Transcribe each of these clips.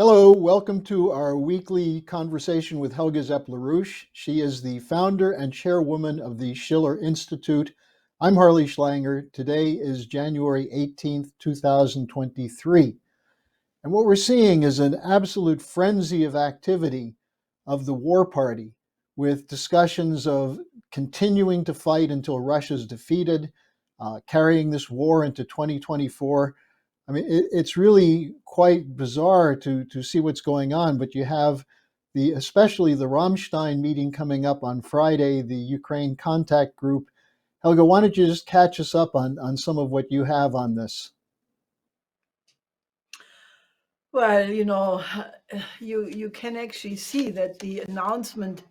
Hello, welcome to our weekly conversation with Helga Zepp-LaRouche. She is the founder and chairwoman of the Shiller Institute. I'm Harley Schlanger. Today is January 18th, 2023. And what we're seeing is an absolute frenzy of activity of the war party, with discussions of continuing to fight until Russia's defeated, carrying this war into 2024. I mean, it's really quite bizarre to see what's going on, but you have especially the Ramstein meeting coming up on Friday, the Ukraine contact group. Helga, why don't you just catch us up on some of what you have on this? Well, you can actually see that the announcement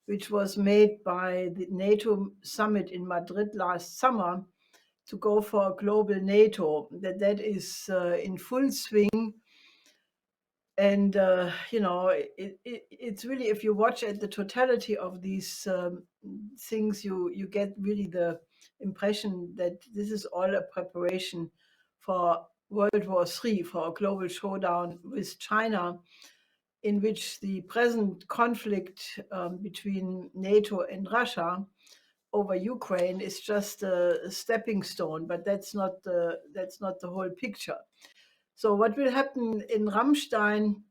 which was made by the NATO summit in Madrid last summer to go for a global NATO, that is in full swing. And it's really, if you watch at the totality of these things, you get really the impression that this is all a preparation for World War III, for a global showdown with China, in which the present conflict between NATO and Russia over Ukraine is just a stepping stone, but that's not the whole picture. So what will happen in Ramstein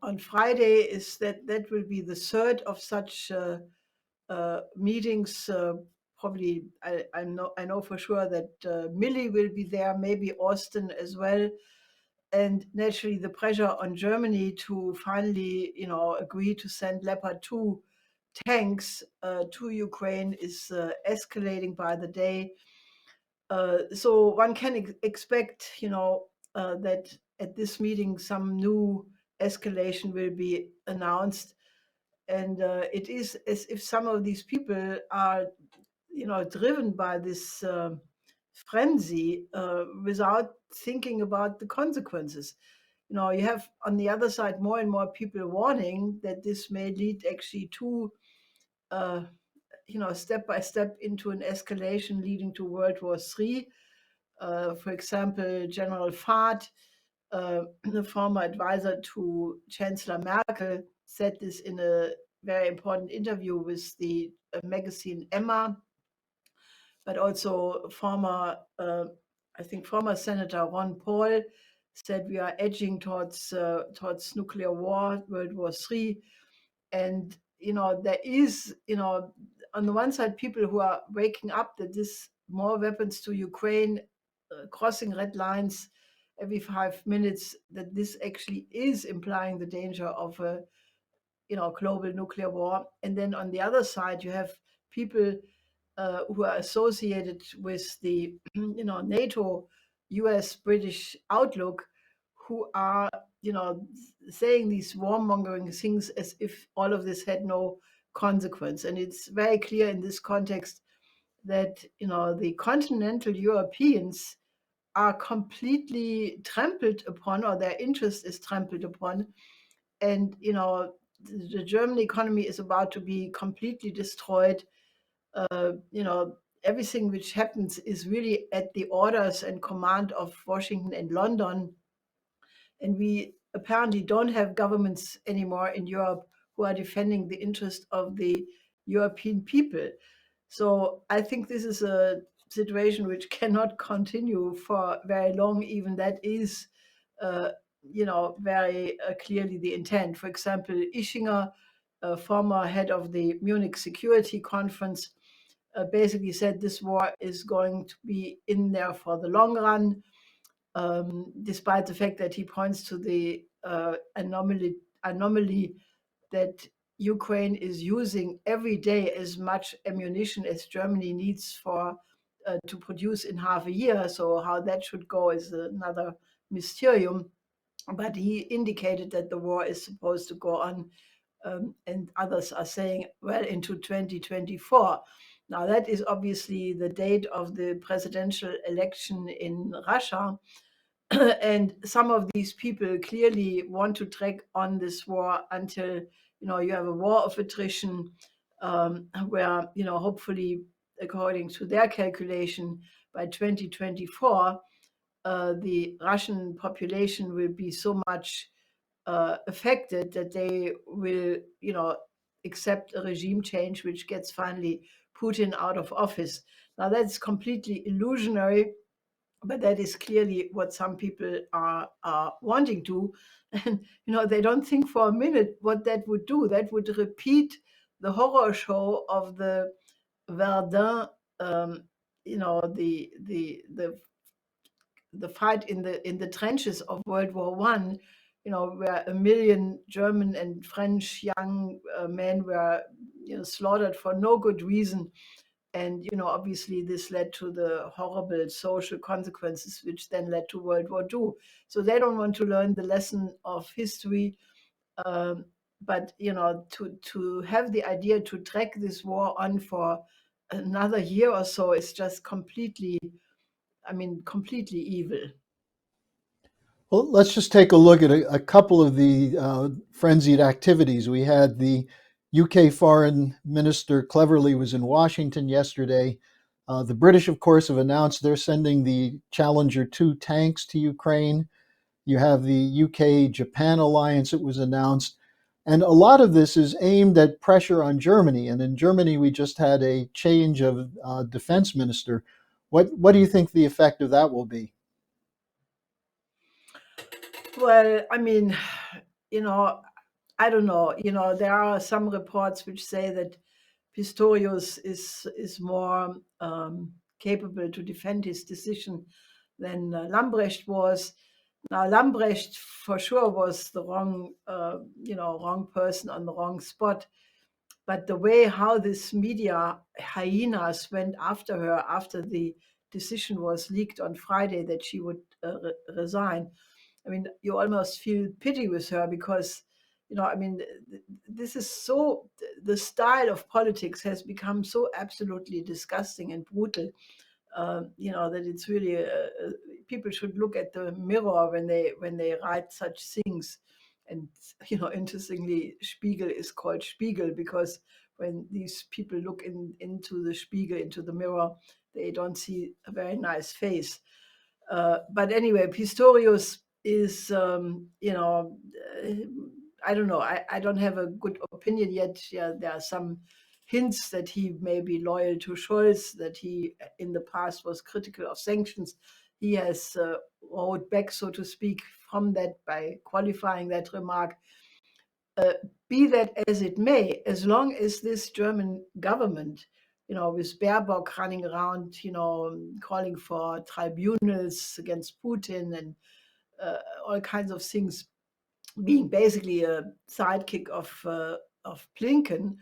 on Friday is that will be the third of such meetings. Probably, I know for sure that Millie will be there, maybe Austin as well, and naturally the pressure on Germany to finally, agree to send Leopard 2 tanks to Ukraine is escalating by the day. So one can expect, that at this meeting some new escalation will be announced, and it is as if some of these people are, driven by this frenzy without thinking about the consequences. You have on the other side more and more people warning that this may lead actually to uh, step by step into an escalation leading to World War III. For example, General Fahd, the former advisor to Chancellor Merkel, said this in a very important interview with the magazine Emma, but also former Senator Ron Paul said we are edging towards nuclear war, World War III, and there is, on the one side, people who are waking up that this more weapons to Ukraine, crossing red lines every 5 minutes, that this actually is implying the danger of a global nuclear war. And then on the other side, you have people who are associated with the NATO, US, British outlook, who are saying these warmongering things as if all of this had no consequence. And it's very clear in this context that the continental Europeans are completely trampled upon, or their interest is trampled upon, and the German economy is about to be completely destroyed. Everything which happens is really at the orders and command of Washington and London. And we apparently don't have governments anymore in Europe who are defending the interest of the European people. So I think this is a situation which cannot continue for very long. Even that is, very clearly the intent. For example, Ischinger, a former head of the Munich Security Conference, basically said this war is going to be in there for the long run, despite the fact that he points to the anomaly that Ukraine is using every day as much ammunition as Germany needs for to produce in half a year. So how that should go is another mysterium. But he indicated that the war is supposed to go on, and others are saying well into 2024. Now that is obviously the date of the presidential election in Russia. And some of these people clearly want to drag on this war until you have a war of attrition, where hopefully, according to their calculation, by 2024 the Russian population will be so much affected that they will, accept a regime change which gets finally Putin out of office. Now that's completely illusionary, but that is clearly what some people are wanting to. And they don't think for a minute what that would do. That would repeat the horror show of the Verdun, the fight in the trenches of World War One, where 1 million German and French young men were, slaughtered for no good reason. And obviously this led to the horrible social consequences, which then led to World War II. So they don't want to learn the lesson of history. Um, but to have the idea to drag this war on for another year or so is just completely evil. Well, let's just take a look at a couple of the frenzied activities. We had the UK Foreign Minister Cleverly was in Washington yesterday. The British, of course, have announced they're sending the Challenger 2 tanks to Ukraine. You have the UK-Japan alliance that was announced. And a lot of this is aimed at pressure on Germany. And in Germany, we just had a change of defense minister. What do you think the effect of that will be? Well, I don't know. There are some reports which say that Pistorius is more capable to defend his decision than Lambrecht was. Now, Lambrecht for sure was the wrong person on the wrong spot. But the way how this media hyenas went after her after the decision was leaked on Friday that she would resign, you almost feel pity with her because, this is so, the style of politics has become so absolutely disgusting and brutal, that it's really, people should look at the mirror when they write such things. And, interestingly, Spiegel is called Spiegel because when these people look into the Spiegel, into the mirror, they don't see a very nice face. But anyway, Pistorius is, I don't know. I don't have a good opinion yet. Yeah, there are some hints that he may be loyal to Scholz, that he in the past was critical of sanctions. He has rowed back, so to speak, from that by qualifying that remark. Be that as it may, as long as this German government, with Baerbock running around, calling for tribunals against Putin and all kinds of things, being basically a sidekick of Blinken,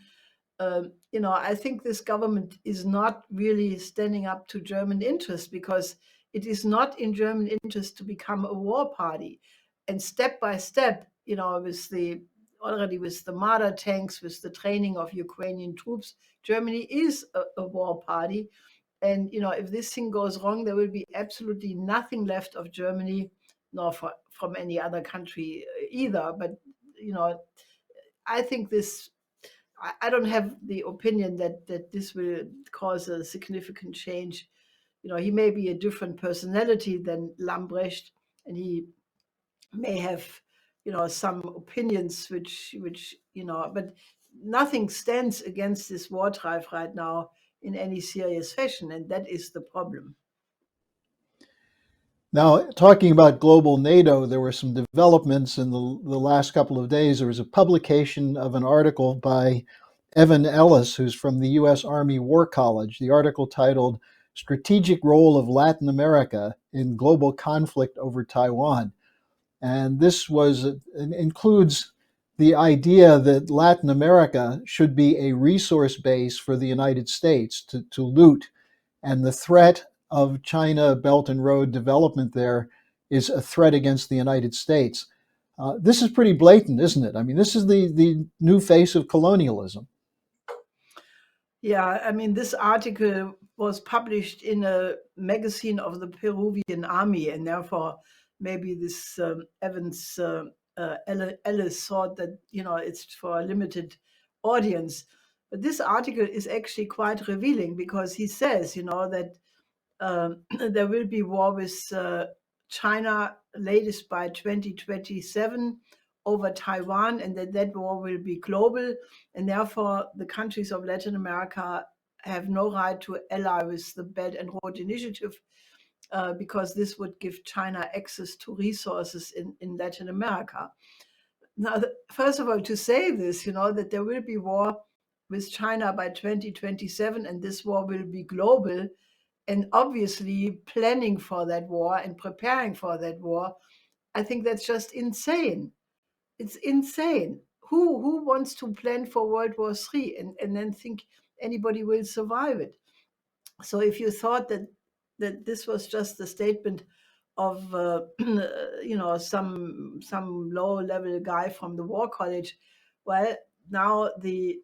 I think this government is not really standing up to German interests because it is not in German interest to become a war party. And step by step, with the Marder tanks, with the training of Ukrainian troops, Germany is a war party. And if this thing goes wrong, there will be absolutely nothing left of Germany, nor from any other country either. But I think this. I don't have the opinion that this will cause a significant change. He may be a different personality than Lambrecht, and he may have, some opinions but nothing stands against this war drive right now in any serious fashion, and that is the problem. Now, talking about Global NATO, there were some developments in the last couple of days. There was a publication of an article by Evan Ellis, who's from the U.S. Army War College. The article titled Strategic Role of Latin America in Global Conflict over Taiwan. And this includes the idea that Latin America should be a resource base for the United States to loot, and the threat of China Belt and Road development there is a threat against the United States. This is pretty blatant, isn't it? I mean, this is the new face of colonialism. Yeah, this article was published in a magazine of the Peruvian army, and therefore maybe this Evans Ellis thought that it's for a limited audience. But this article is actually quite revealing because he says that there will be war with China latest by 2027 over Taiwan, and that war will be global, and therefore the countries of Latin America have no right to ally with the Belt and Road Initiative, because this would give China access to resources in Latin America. Now, first of all, to say this, that there will be war with China by 2027, and this war will be global, and obviously planning for that war and preparing for that war, I think that's just insane. It's insane. Who wants to plan for World War III and then think anybody will survive it? So if you thought that this was just a statement of some low level guy from the War College, well, now the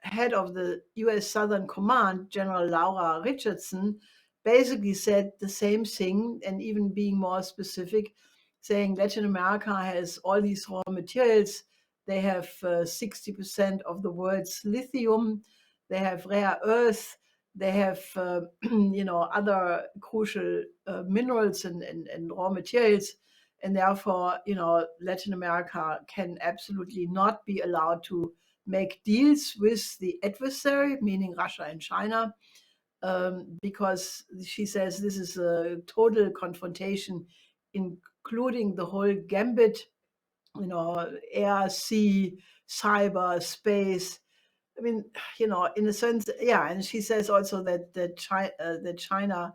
head of the U.S. Southern Command, General Laura Richardson, basically said the same thing, and even being more specific, saying Latin America has all these raw materials. They have 60% of the world's lithium. They have rare earth. They have other crucial minerals and raw materials, and therefore Latin America can absolutely not be allowed to make deals with the adversary, meaning Russia and China, because she says this is a total confrontation, including the whole gambit, air, sea, cyber, space. I mean, in a sense, yeah. And she says also that China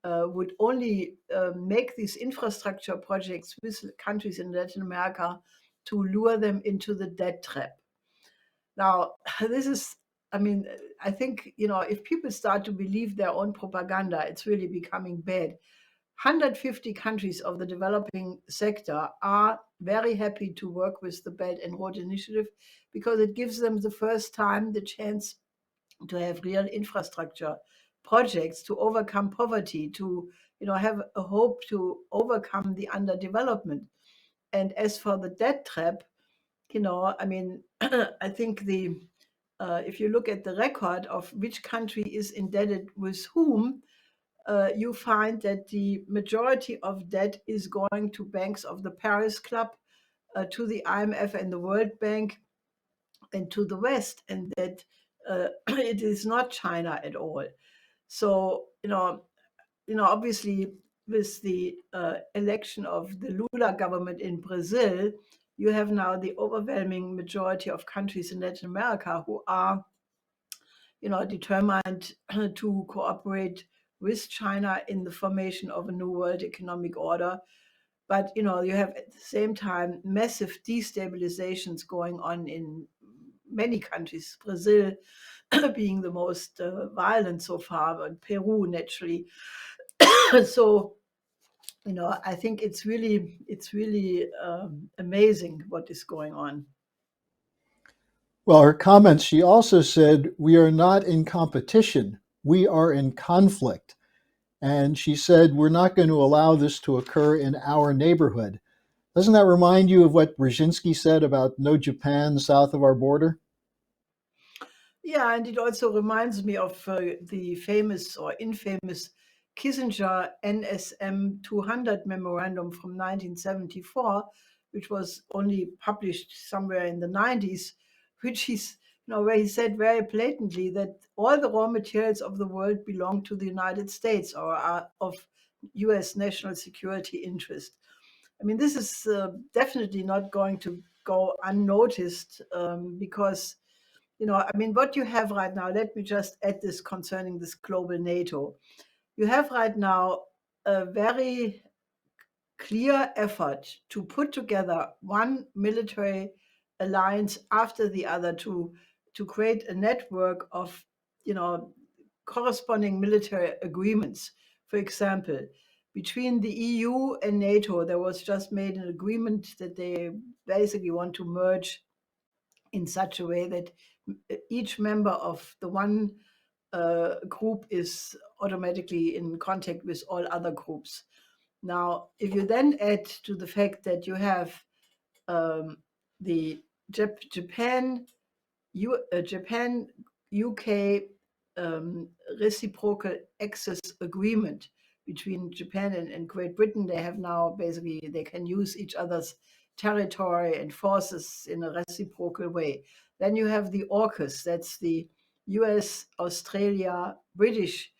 would only make these infrastructure projects with countries in Latin America to lure them into the debt trap. Now, this is, I mean, I think, if people start to believe their own propaganda, it's really becoming bad. 150 countries of the developing sector are very happy to work with the Belt and Road Initiative because it gives them the first time the chance to have real infrastructure projects to overcome poverty, to have a hope to overcome the underdevelopment. And as for the debt trap, I mean, I think if you look at the record of which country is indebted with whom, you find that the majority of debt is going to banks of the Paris Club, to the IMF and the World Bank, and to the West, and that it is not China at all. So, obviously, with the election of the Lula government in Brazil, you have now the overwhelming majority of countries in Latin America who are, determined to cooperate with China in the formation of a new world economic order. But you have at the same time massive destabilizations going on in many countries, Brazil being the most violent so far, but Peru naturally. So I think it's really amazing what is going on. Well, her comments, she also said, we are not in competition, we are in conflict. And she said, we're not going to allow this to occur in our neighborhood. Doesn't that remind you of what Brzezinski said about no Japan south of our border? Yeah, and it also reminds me of the famous or infamous Kissinger NSM 200 memorandum from 1974, which was only published somewhere in the 90s, which where he said very blatantly that all the raw materials of the world belong to the United States or are of US national security interest. I mean, this is definitely not going to go unnoticed, because I mean, what you have right now, let me just add this concerning this global NATO. You have right now a very clear effort to put together one military alliance after the other to create a network of, corresponding military agreements. For example, between the EU and NATO, there was just made an agreement that they basically want to merge in such a way that each member of the one group is automatically in contact with all other groups. Now, if you then add to the fact that you have the Japan, UK reciprocal access agreement, between Japan and Great Britain. They have now basically, they can use each other's territory and forces in a reciprocal way. Then you have the AUKUS, that's the US, Australia, British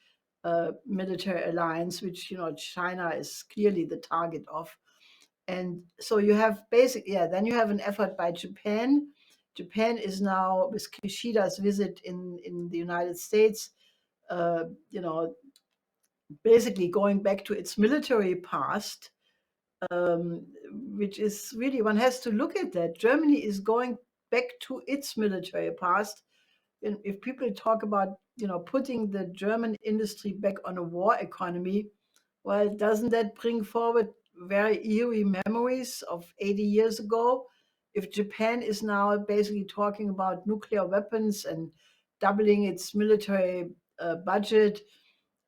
military alliance, which China is clearly the target of. And so you have then you have an effort by Japan. Japan is now, with Kishida's visit in the United States, uh, you know, basically going back to its military past, which is really, one has to look at that. Germany is going back to its military past. And if people talk about, putting the German industry back on a war economy, well, doesn't that bring forward very eerie memories of 80 years ago? If Japan is now basically talking about nuclear weapons and doubling its military budget,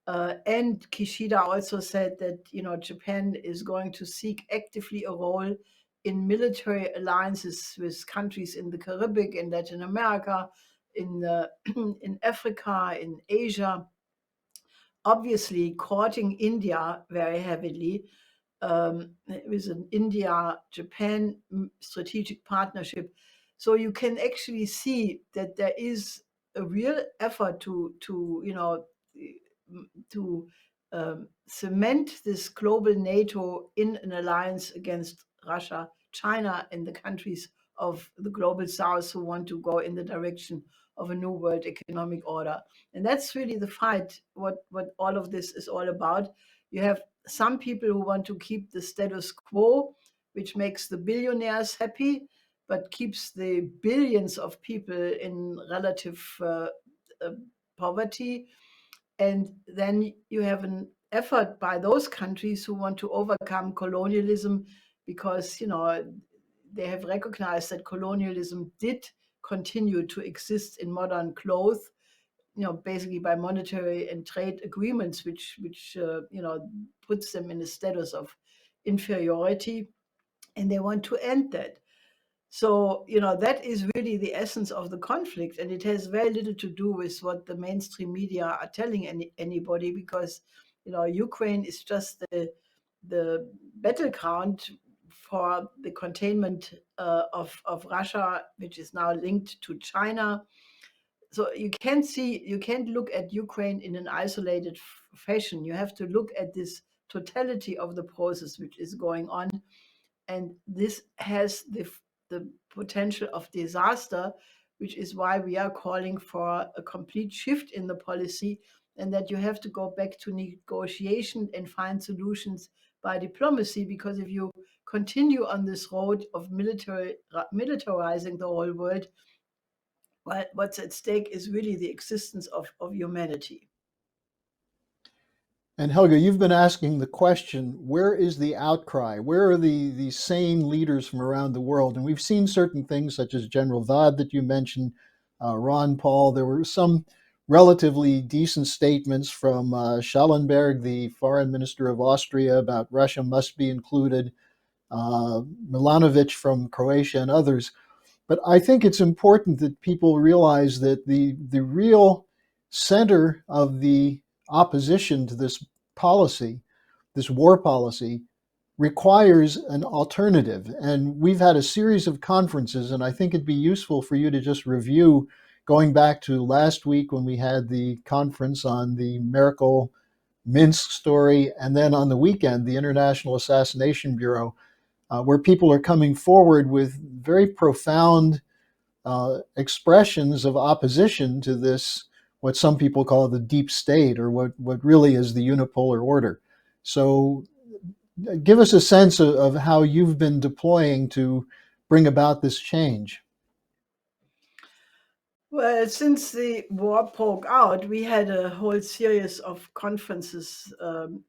and Kishida also said that Japan is going to seek actively a role in military alliances with countries in the Caribbean, in Latin America, in in Africa, in Asia, obviously courting India very heavily, with an India-Japan strategic partnership. So you can actually see that there is a real effort to cement this global NATO in an alliance against Russia, China, and the countries of the global south who want to go in the direction of a new world economic order. And that's really the fight, what all of this is all about. You have some people who want to keep the status quo, which makes the billionaires happy, but keeps the billions of people in relative poverty. And then you have an effort by those countries who want to overcome colonialism, because they have recognized that colonialism did continue to exist in modern clothes, basically by monetary and trade agreements, which puts them in a status of inferiority, and they want to end that. So, that is really the essence of the conflict. And it has very little to do with what the mainstream media are telling anybody, because, Ukraine is just the battleground for the containment of Russia, which is now linked to China. So you can't look at Ukraine in an isolated fashion. You have to look at this totality of the process which is going on, and this has the potential of disaster, which is why we are calling for a complete shift in the policy, and that you have to go back to negotiation and find solutions by diplomacy. Because if you continue on this road of militarizing the whole world, well, what's at stake is really the existence of humanity. And Helga, you've been asking the question, where is the outcry? Where are the sane leaders from around the world? And we've seen certain things such as General Vaad that you mentioned, Ron Paul. There were some relatively decent statements from Schallenberg, the foreign minister of Austria, about Russia must be included, Milanovic from Croatia, and others. But I think it's important that people realize that the real center of the opposition to this policy, this war policy, requires an alternative. And we've had a series of conferences, and I think it'd be useful for you to just review, going back to last week when we had the conference on the Merkel Minsk story, and then on the weekend, the International Assassination Bureau, where people are coming forward with very profound expressions of opposition to this, what some people call the deep state, or what really is the unipolar order. So give us a sense of how you've been deploying to bring about this change. Well, since the war broke out, we had a whole series of conferences,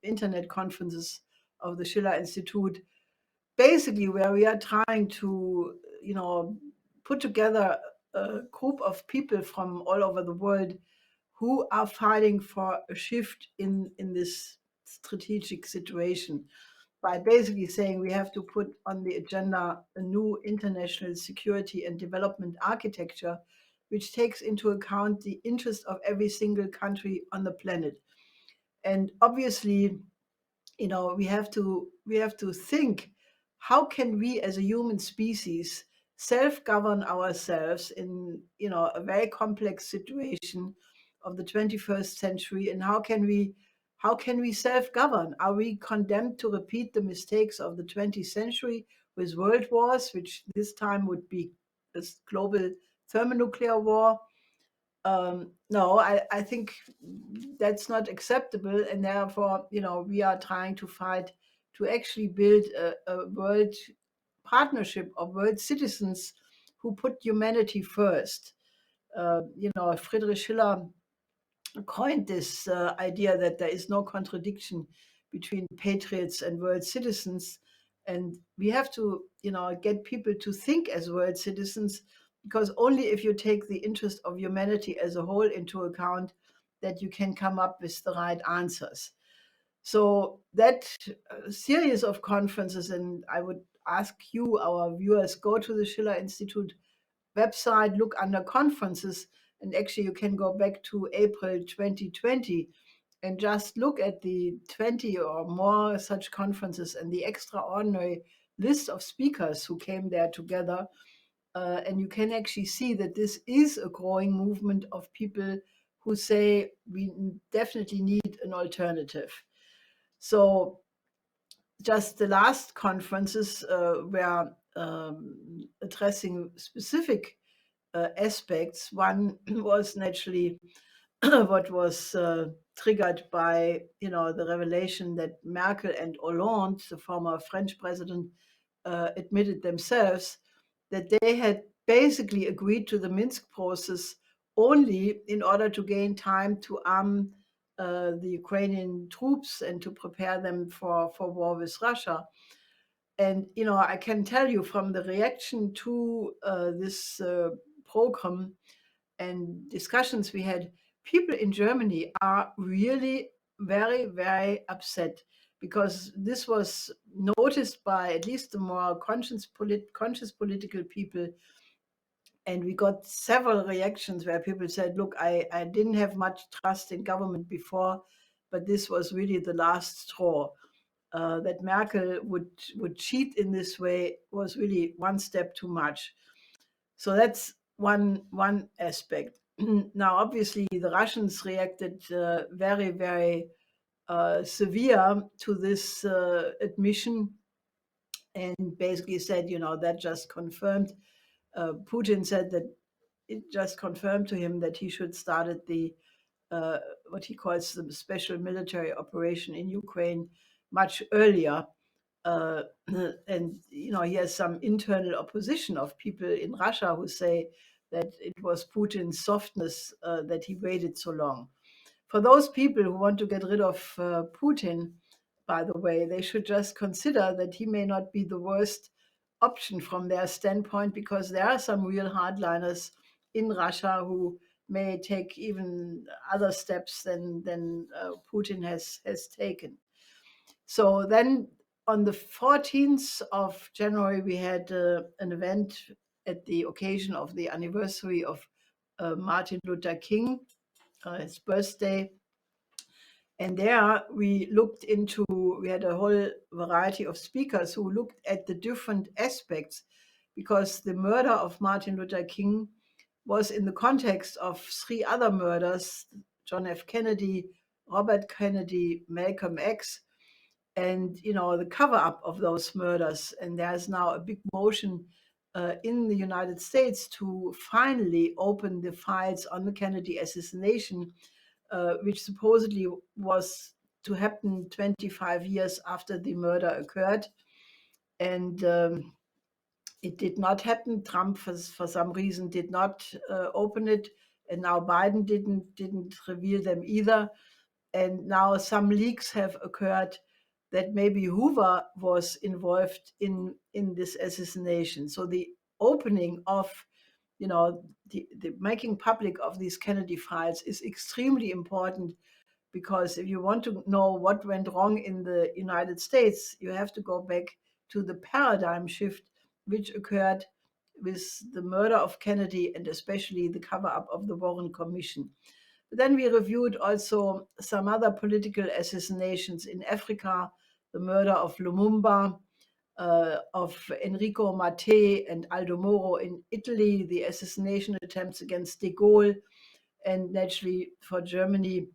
internet conferences of the Schiller Institute, basically where we are trying to, put together a group of people from all over the world who are fighting for a shift in this strategic situation, by basically saying we have to put on the agenda a new international security and development architecture, which takes into account the interest of every single country on the planet. And obviously, we have to think, how can we as a human species self-govern ourselves in a very complex situation of the 21st century, and how can we self-govern? Are we condemned to repeat the mistakes of the 20th century with world wars, which this time would be this global thermonuclear war? No, I think that's not acceptable, and therefore, we are trying to fight to actually build a world partnership of world citizens who put humanity first. Friedrich Schiller coined this idea that there is no contradiction between patriots and world citizens, and we have to, get people to think as world citizens, because only if you take the interest of humanity as a whole into account, that you can come up with the right answers. So that series of conferences, and I would ask you, our viewers, go to the Schiller Institute website, look under conferences, and actually you can go back to April 2020 and just look at the 20 or more such conferences and the extraordinary list of speakers who came there together. And you can actually see that this is a growing movement of people who say we definitely need an alternative. So just the last conferences were addressing specific aspects. One was naturally what was triggered by the revelation that Merkel and Hollande, the former French president, admitted themselves that they had basically agreed to the Minsk process only in order to gain time to arm the Ukrainian troops and to prepare them for war with Russia. And I can tell you from the reaction to this program and discussions we had, people in Germany are really very, very upset, because this was noticed by at least the more conscious political people. And we got several reactions where people said, look, I didn't have much trust in government before, but this was really the last straw. That Merkel would cheat in this way was really one step too much. So that's one aspect. Now, obviously, the Russians reacted very, very severe to this admission, and basically said, that just confirmed. Putin said that it just confirmed to him that he should start at the what he calls the special military operation in Ukraine much earlier. Uh, and he has some internal opposition of people in Russia who say that it was Putin's softness that he waited so long. For those people who want to get rid of Putin, by the way, they should just consider that he may not be the worst option from their standpoint, because there are some real hardliners in Russia who may take even other steps than Putin has taken. So then on the 14th of January, we had an event at the occasion of the anniversary of Martin Luther King, his birthday. And there we had a whole variety of speakers who looked at the different aspects, because the murder of Martin Luther King was in the context of three other murders: John F. Kennedy, Robert Kennedy, Malcolm X, and the cover up of those murders. And there's now a big motion in the United States to finally open the files on the Kennedy assassination, which supposedly was to happen 25 years after the murder occurred. And it did not happen. Trump, for some reason, did not open it, and now Biden didn't reveal them either. And now some leaks have occurred that maybe Hoover was involved in this assassination. So the opening of, the making public of these Kennedy files is extremely important, because if you want to know what went wrong in the United States, you have to go back to the paradigm shift which occurred with the murder of Kennedy, and especially the cover-up of the Warren Commission. But then we reviewed also some other political assassinations in Africa, the murder of Lumumba, of Enrico Mattei and Aldo Moro in Italy, the assassination attempts against de Gaulle, and naturally for Germany,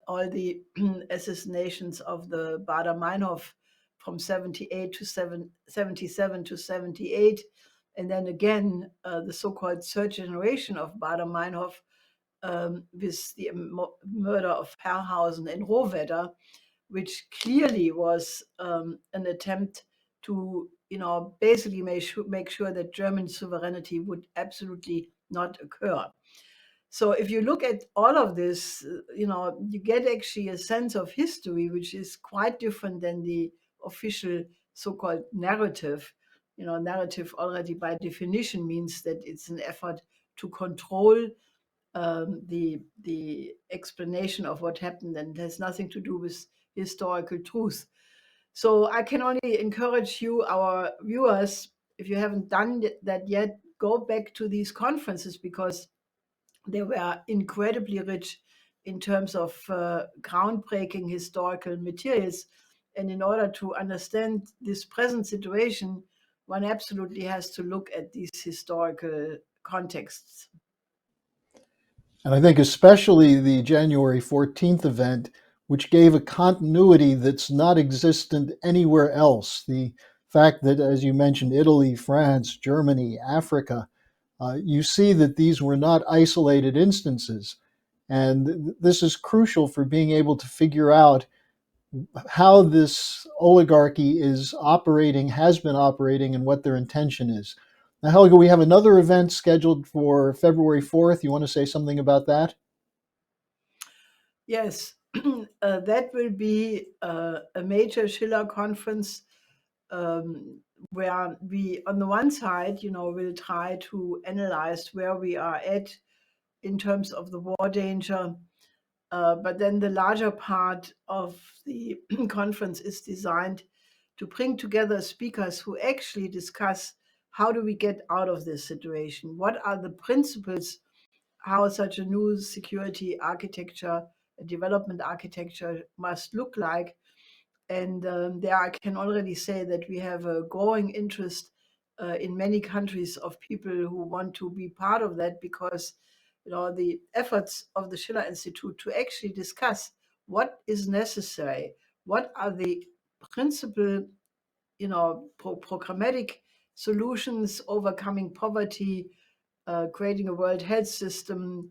all the assassinations of the Baader-Meinhof from 78 to 77 to 78. And then again, the so-called third generation of Baader-Meinhof with the murder of Herrhausen and Rohwedder, which clearly was an attempt to, basically make sure that German sovereignty would absolutely not occur. So if you look at all of this, you get actually a sense of history, which is quite different than the official so-called narrative. Narrative already by definition means that it's an effort to control the explanation of what happened, and it has nothing to do with historical truth. So I can only encourage you, our viewers, if you haven't done that yet, go back to these conferences because they were incredibly rich in terms of groundbreaking historical materials. And in order to understand this present situation, one absolutely has to look at these historical contexts. And I think especially the January 14th event, which gave a continuity that's not existent anywhere else. The fact that, as you mentioned, Italy, France, Germany, Africa, you see that these were not isolated instances. And this is crucial for being able to figure out how this oligarchy is operating, has been operating, and what their intention is. Now, Helga, we have another event scheduled for February 4th. You want to say something about that? Yes, that will be a major Schiller conference where we, on the one side, will try to analyze where we are at in terms of the war danger. But then the larger part of the conference is designed to bring together speakers who actually discuss how do we get out of this situation? What are the principles, how such a new security architecture, a development architecture must look like? And there I can already say that we have a growing interest in many countries of people who want to be part of that because the efforts of the Schiller Institute to actually discuss what is necessary, what are the principal, programmatic solutions, overcoming poverty, creating a world health system,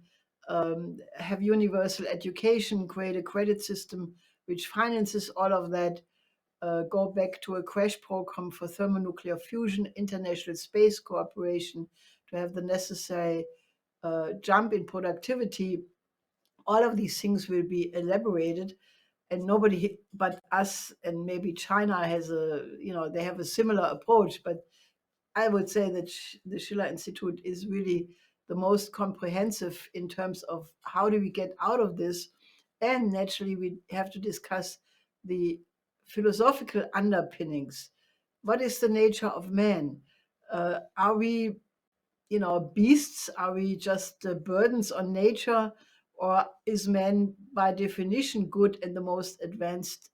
have universal education, create a credit system which finances all of that, go back to a crash program for thermonuclear fusion, international space cooperation to have the necessary jump in productivity. All of these things will be elaborated, and nobody but us and maybe China has they have a similar approach. But I would say that the Schiller Institute is really the most comprehensive in terms of how do we get out of this. And naturally, we have to discuss the philosophical underpinnings. What is the nature of man? Are we, beasts? Are we just burdens on nature? Or is man by definition good and the most advanced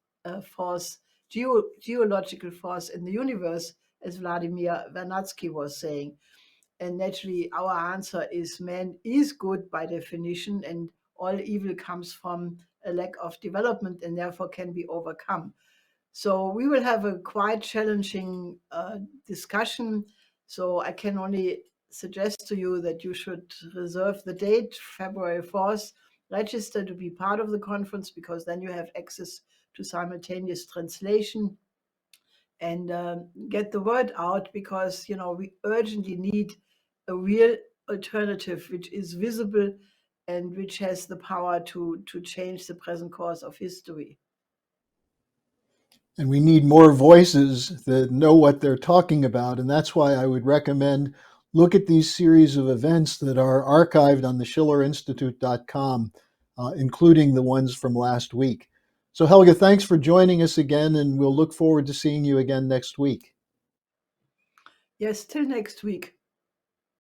force, geological force in the universe, as Vladimir Vernadsky was saying? And naturally, our answer is man is good by definition, and all evil comes from a lack of development and therefore can be overcome. So we will have a quite challenging discussion. So I can only suggest to you that you should reserve the date, February 4th, register to be part of the conference because then you have access to simultaneous translation and get the word out because, we urgently need a real alternative which is visible and which has the power to change the present course of history. And we need more voices that know what they're talking about. And that's why I would recommend look at these series of events that are archived on the schillerinstitute.com, including the ones from last week. So Helga, thanks for joining us again, and we'll look forward to seeing you again next week. Yes, till next week.